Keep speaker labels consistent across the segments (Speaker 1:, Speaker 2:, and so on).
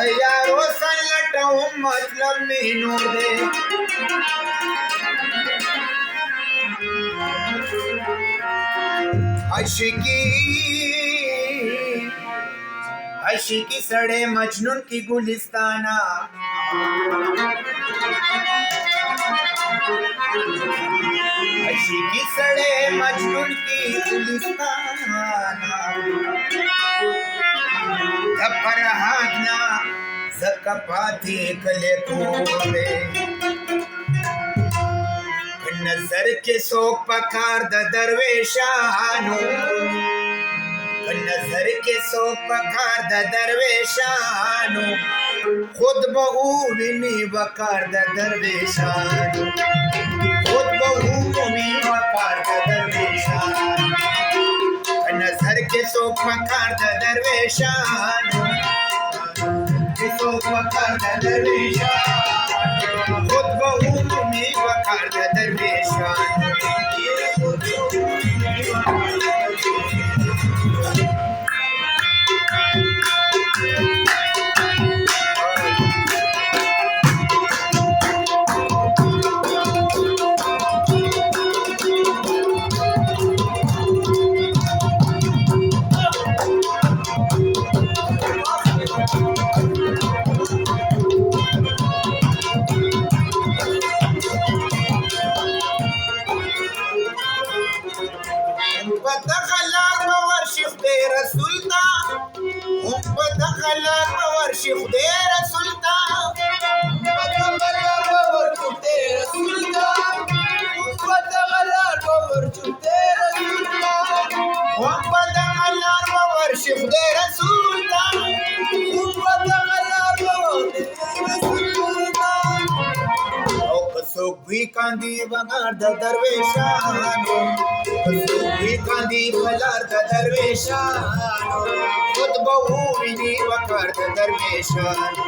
Speaker 1: यारो संगठो मतलब मीनू दे आशिकी सड़े मजनून की गुलिस्ताना आशिकी सड़े मजनून की गुलिस्ताना पर हाथना ज़कपाती कले कोरे नजर के सोक पकार द दरवेशानो नजर के सोक पकार द दरवेशानो खुद बहु विनी वकार द दरवेशानो खुद बहु विनी वकार द दरवेशानो नजर के सोक पकार द दरवेशानो के सोक पकार द दरवेशानो खुद बहु विनी वकार the दरवेशानो Vikandi vagar da darveshano Vikandi vagar da darveshano Khud bahu vini vagar da darveshano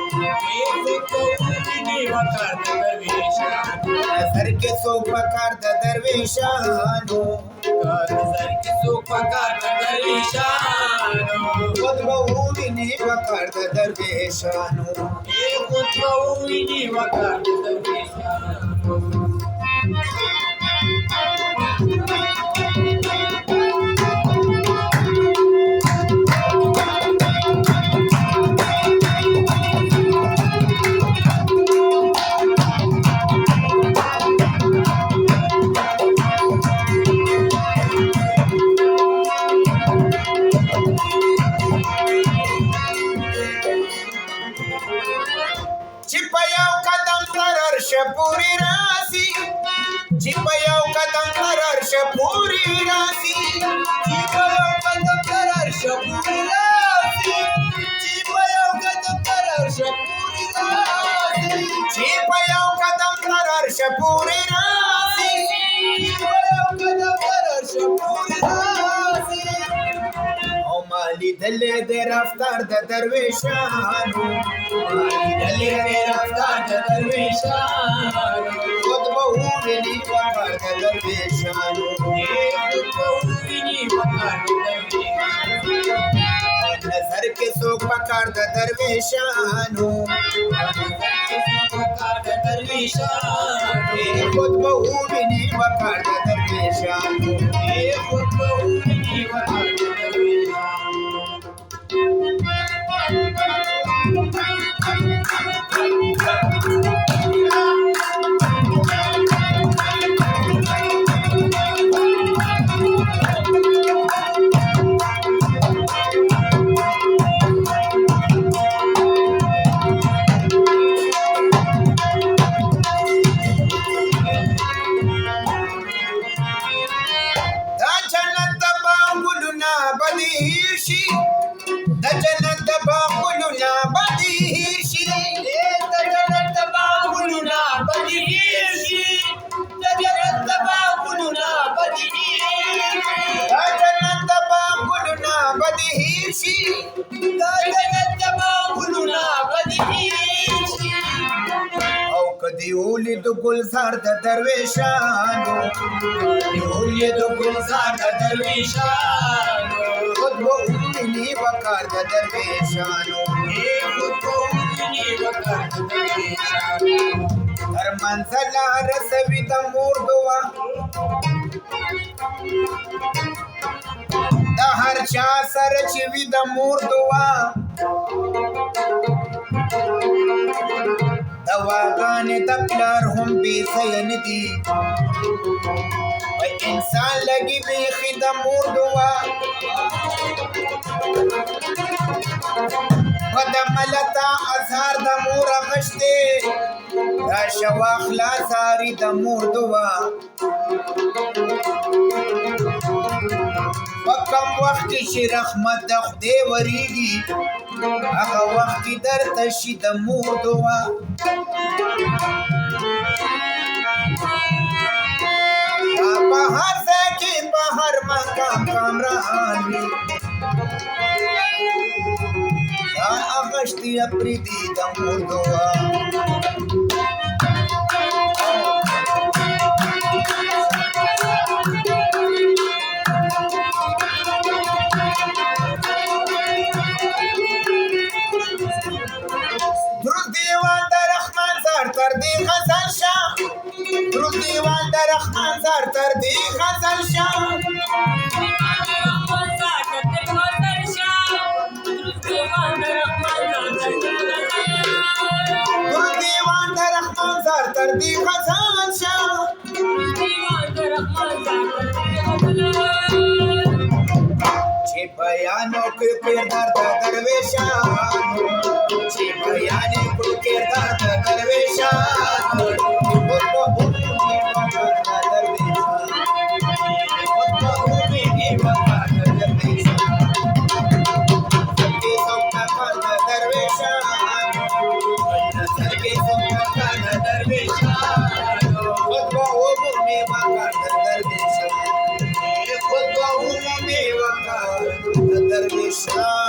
Speaker 1: Khud bahu vini vagar da darveshano Nazar ke sok vagar da darveshano Nazar ke sok vagar da darveshano Khud bahu vini vagar da darveshano Khud bahu vini vagar da darveshano Chipayao kadam tarar shapuri rasi Chipayao kadam tarar shapuri rasi Chipayao kadam tarar shapuri rasi Chipayao kadam tarar shapuri rasi Chipayao kadam tarar shapuri rasi Chipayao kadam tarar shapuri rasi Mali dale de raftar da darveshano Mali dale de raftar da darveshano Khud bahu vini vagar da darveshano Khud bahu vini vagar da darveshano Nazar ke sok pakar da darveshano Nazar ke sok pakar da darveshano Khud bahu vini vagar da darveshano Khud bahu vini vagar da د ګلزار د درویشانو نیول یې د ګلزار د درویشانو خود به وویني وقار د درویشانو خود به وویني وقار د درویشانو تر منزله رسوي د مور دعا د هر چا سره چې وي د مور دعا دواګانې د پلار هم بې ځایه نه دي په انسان لګي بیخي د مور دعا په د ملته اظهار د مور غشتې راشه واخله زاري د مور دعا په کم وخت کې چې رحمت د خدای ورېږي هغه وخت کې درته شي د مور دعا په هر ځای کې په هر مقام کامران وي دا اغشتي پرېږدي د مور دعا درود دیوان د رحمان زار تر دې غزل شه درود دیوان د رحمان زار تر دې غزل شه درود دیوان د رحمان زار تر دې غزل شه چې بیان وکړ کردار د درویشانو چې بیان وکړ کردار د درویشانو خود به وویني وقار د درویشانو خود به وویني وقار د درویشانو سرکې څوک نه کار د درویشانو سرکې څوک نه کار د درویشانو خود به وویني وقار د درویشانو خود به وویني وقار د درویشانو